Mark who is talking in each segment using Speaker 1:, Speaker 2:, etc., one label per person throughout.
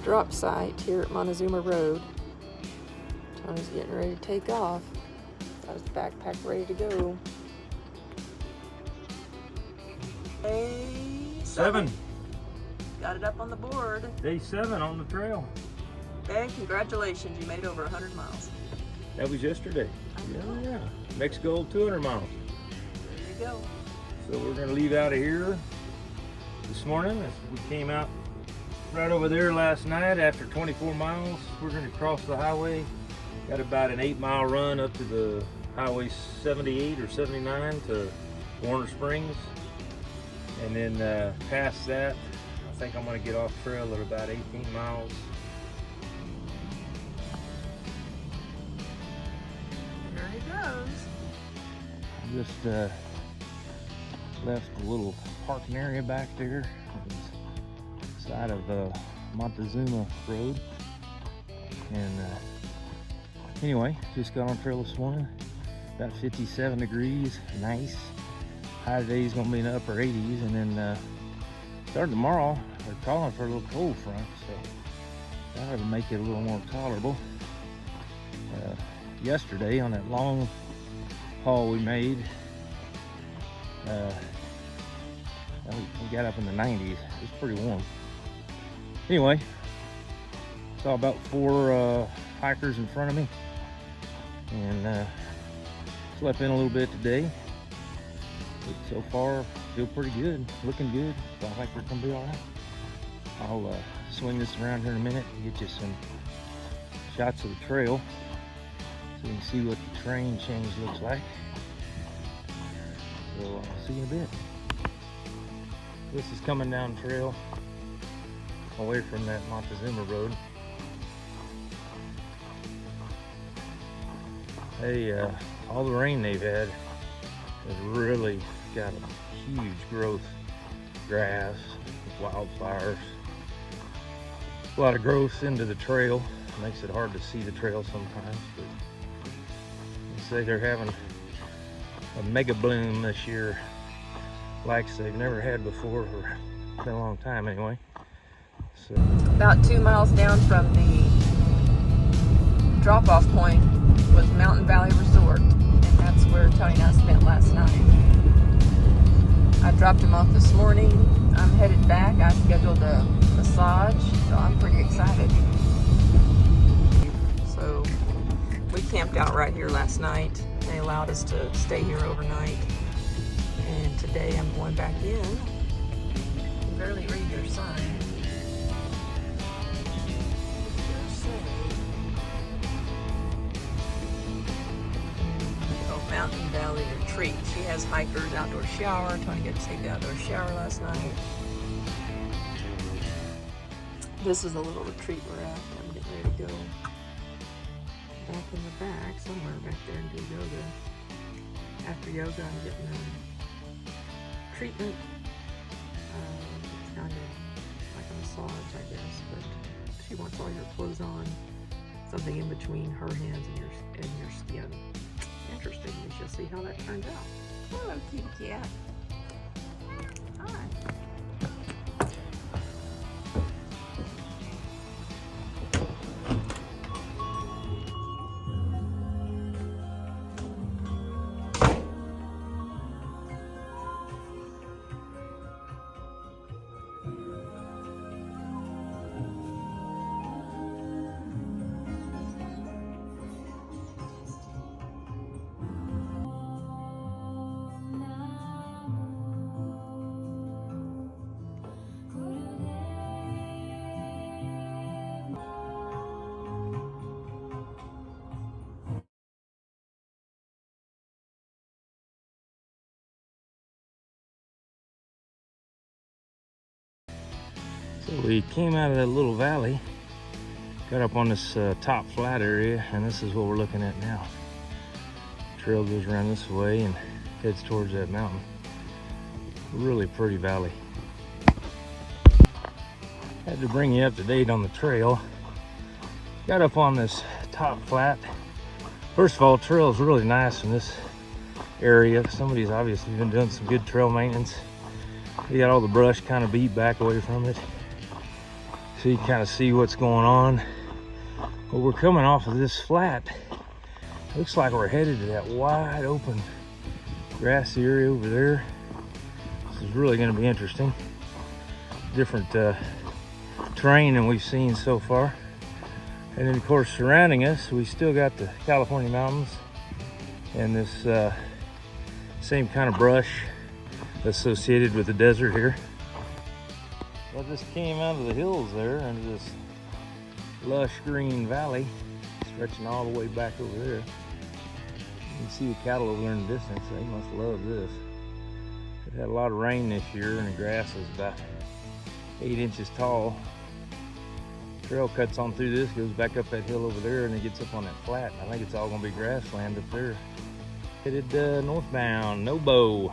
Speaker 1: drop site here at Montezuma Road. Tony's getting ready to take off. Got his backpack ready to go. Day 7. Got it up on the board.
Speaker 2: Day 7 on the trail.
Speaker 1: Hey, congratulations, you made over 100 miles.
Speaker 2: That was yesterday. Yeah. Next goal, 200 miles.
Speaker 1: There you go.
Speaker 2: So we're gonna leave out of here this morning. We came out right over there last night after 24 miles. We're gonna cross the highway. Got about an 8-mile run up to the Highway 78 or 79 to Warner Springs. And then past that, I think I'm gonna get off trail at about 18 miles.
Speaker 1: There he goes.
Speaker 2: Just left a little parking area back there on the side of Montezuma Road. And anyway, just got on trail this morning. About 57 degrees, nice. High today is gonna be in the upper 80s, and then starting tomorrow, they're calling for a little cold front, so that'll make it a little more tolerable. Yesterday on that long haul we made, we got up in the 90s. It was pretty warm. Anyway, saw about 4 hikers in front of me, and slept in a little bit today. But so far, feel pretty good, looking good. So I think we're gonna be all right. I'll swing this around here in a minute and get you some shots of the trail so you can see what the terrain change looks like. So I'll see you in a bit. This is coming down trail away from that Montezuma Road. Hey, all the rain they've had has really got a huge growth. Grass, wildflowers, a lot of growth into the trail. It makes it hard to see the trail sometimes, but they say they're having a mega bloom this year like they've never had before for a long time anyway. So
Speaker 1: About 2 miles down from the drop-off point was Mountain Valley Resort, and that's where Tony and I spent last night. I dropped him off this morning. I'm headed back. I scheduled a massage, so I'm pretty excited. So we camped out right here last night. They allowed us to stay here overnight, and today I'm going back in. You can barely read your sign. Mountain Valley Retreat. She has hikers, outdoor shower. Tony got to take the outdoor shower last night. This is the little retreat we're at. I'm getting ready to go back in the back, somewhere back there, and do yoga. After yoga, I'm getting a treatment. It's kind of like a massage, I guess, but she wants all your clothes on. Something in between her hands and your skin. Interesting. We shall see how that turns out. Hello, kitty cat. Hi.
Speaker 2: So we came out of that little valley, got up on this top flat area, and this is what we're looking at now. Trail goes around this way and heads towards that mountain. Really pretty valley. Had to bring you up to date on the trail. Got up on this top flat. First of all, trail is really nice in this area. Somebody's obviously been doing some good trail maintenance. You got all the brush kind of beat back away from it. so you kind of see what's going on. Well, we're coming off of this flat. Looks like we're headed to that wide open grassy area over there. This is really going to be interesting. Different terrain than we've seen so far. And then of course surrounding us, we still got the California mountains and this same kind of brush associated with the desert here. I just came out of the hills there into this lush green valley, stretching all the way back over there. You can see the cattle over there in the distance. They must love this. It had a lot of rain this year and the grass is about 8 inches tall. Trail cuts on through this, goes back up that hill over there, and it gets up on that flat. I think it's all gonna be grassland up there. Headed northbound, no bow.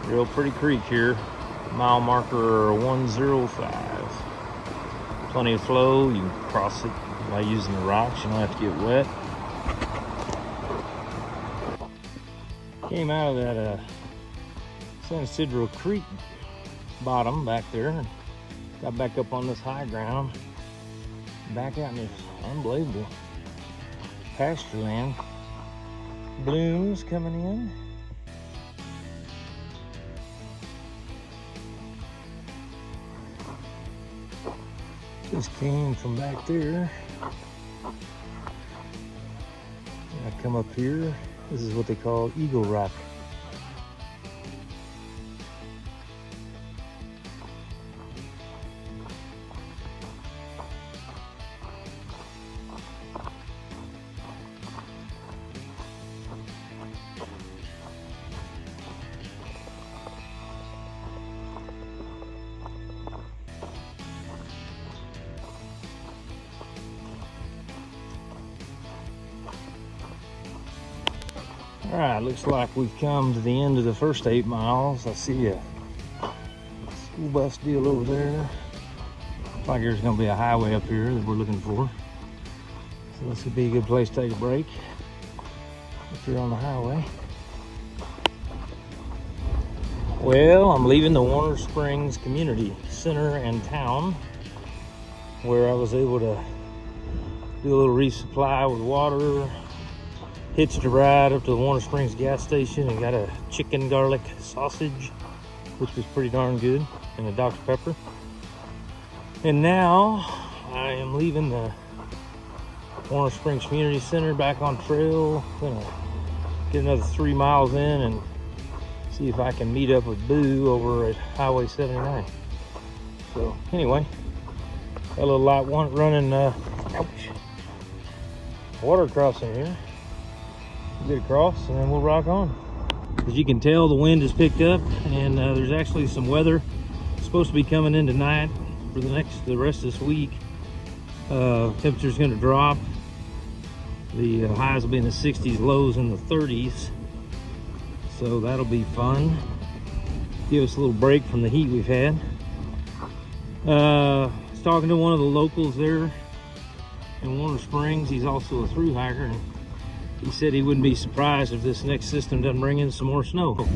Speaker 2: Real pretty creek here, mile marker 105. Plenty of flow, you can cross it by using the rocks, you don't have to get wet. Came out of that San Isidro Creek bottom back there and got back up on this high ground. Back out in this unbelievable pasture land. Blooms coming in. Just came from back there. I come up here. This is what they call Eagle Rock. All right, looks like we've come to the end of the first 8 miles. I see a school bus deal over there. Looks like there's gonna be a highway up here that we're looking for. So this would be a good place to take a break if you're on the highway. Well, I'm leaving the Warner Springs Community Center and town, where I was able to do a little resupply with water. Hitched a ride up to the Warner Springs gas station and got a chicken garlic sausage, which was pretty darn good, and a Dr. Pepper. And now I am leaving the Warner Springs Community Center back on trail. Gonna get another 3 miles in and see if I can meet up with Boo over at Highway 79. So anyway, got a little light one running water crossing here. Get across and then we'll rock on. As you can tell, the wind has picked up and there's actually some weather supposed to be coming in tonight for the rest of this week. Temperature's going to drop. The highs will be in the 60s, lows in the 30s, so that'll be fun. Give us a little break from the heat we've had. I was talking to one of the locals there in Warner Springs. He's also a thru hiker, and he said he wouldn't be surprised if this next system doesn't bring in some more snow.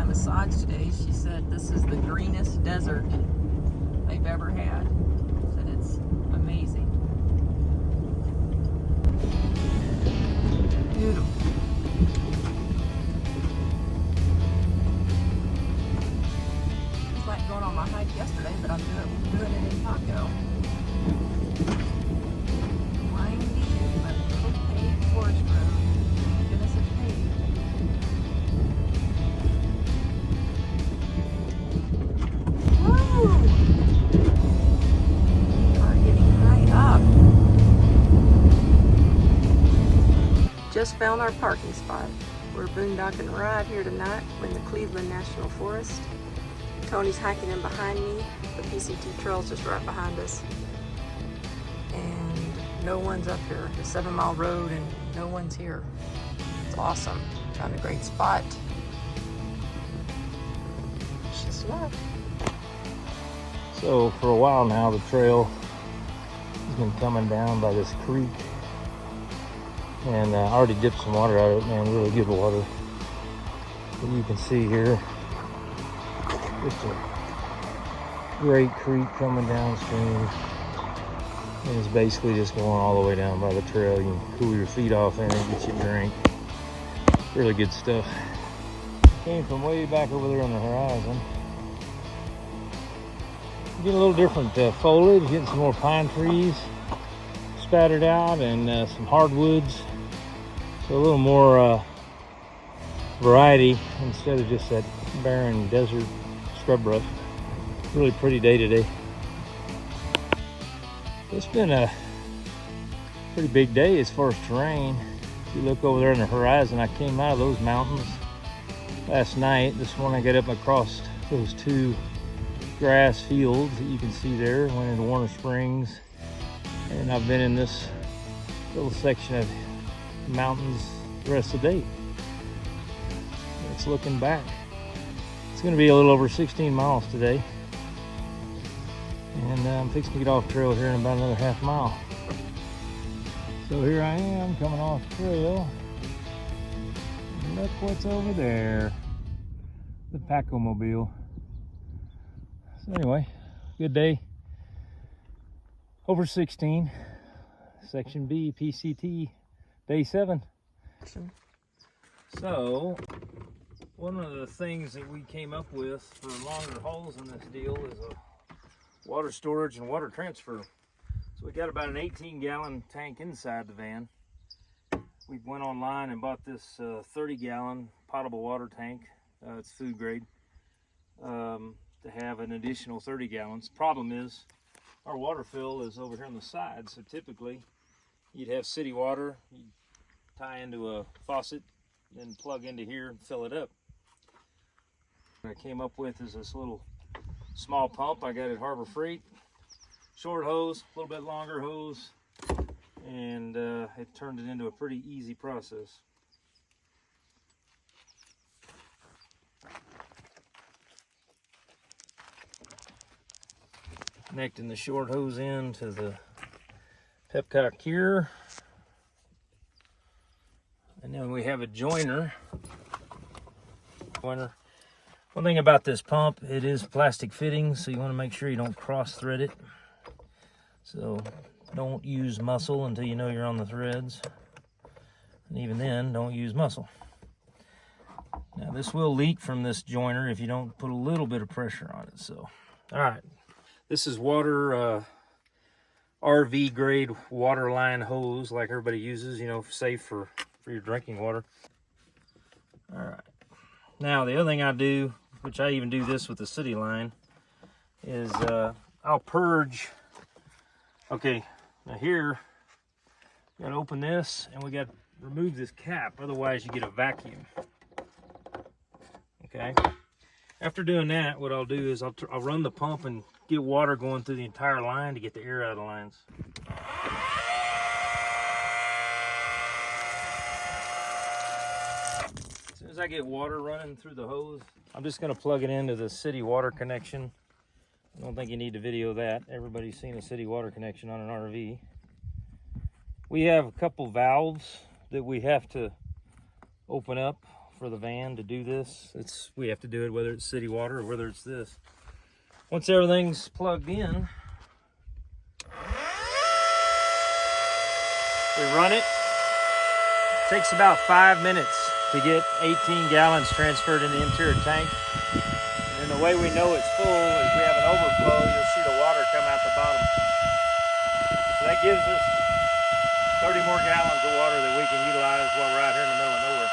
Speaker 1: Massage today, she said this is the greenest desert they've ever had. Said just found our parking spot. We're boondocking right here tonight. We're in the Cleveland National Forest. Tony's hiking in behind me. The PCT trail's just right behind us. And no one's up here. The 7 Mile Road and no one's here. It's awesome. Found a great spot. It's just luck.
Speaker 2: So for a while now, the trail has been coming down by this creek. And I already dipped some water out of it, man, really good water. And you can see here, just a great creek coming downstream. And it's basically just going all the way down by the trail. You can cool your feet off in it, get you a drink. Really good stuff. Came from way back over there on the horizon. Getting a little different foliage, getting some more pine trees spattered out and some hardwoods. So a little more variety instead of just that barren desert scrub brush. Really pretty day today. It's been a pretty big day as far as terrain. If you look over there on the horizon, I came out of those mountains last night. This morning I got up across those 2 grass fields that you can see there. Went into Warner Springs, and I've been in this little section of mountains the rest of the day. It's looking back. It's going to be a little over 16 miles today, and I'm fixing to get off trail here in about another half mile. So here I am coming off trail. And look what's over there, the Paco-mobile. So anyway, good day. Over 16, section B, PCT, day 7. So, one of the things that we came up with for longer hauls in this deal is a water storage and water transfer. So we got about an 18-gallon tank inside the van. We went online and bought this 30-gallon potable water tank. It's food grade. To have an additional 30 gallons. Problem is, our water fill is over here on the side, so typically you'd have city water, you'd tie into a faucet, then plug into here and fill it up. What I came up with is this little small pump I got at Harbor Freight. Short hose, a little bit longer hose, and it turned it into a pretty easy process. Connecting the short hose end to the Pepcock here. And then we have a joiner. One thing about this pump, it is plastic fitting, so you want to make sure you don't cross thread it. So don't use muscle until you know you're on the threads. And even then, don't use muscle. Now this will leak from this joiner if you don't put a little bit of pressure on it. So, all right. This is water, RV grade water line hose like everybody uses, you know, safe for your drinking water. All right. Now, the other thing I do, which I even do this with the city line, is I'll purge. Okay, now here, you gotta open this and we gotta remove this cap, otherwise you get a vacuum. Okay. After doing that, what I'll do is I'll run the pump and get water going through the entire line to get the air out of the lines. As soon as I get water running through the hose, I'm just going to plug it into the city water connection. I don't think you need to video that. Everybody's seen a city water connection on an RV. We have a couple valves that we have to open up for the van to do this. We have to do it whether it's city water or whether it's this. Once everything's plugged in, we run it. It takes about 5 minutes to get 18 gallons transferred in the interior tank. And the way we know it's full is we have an overflow. You'll see the water come out the bottom. So that gives us 30 more gallons of water that we can utilize while we're out here in the middle of nowhere.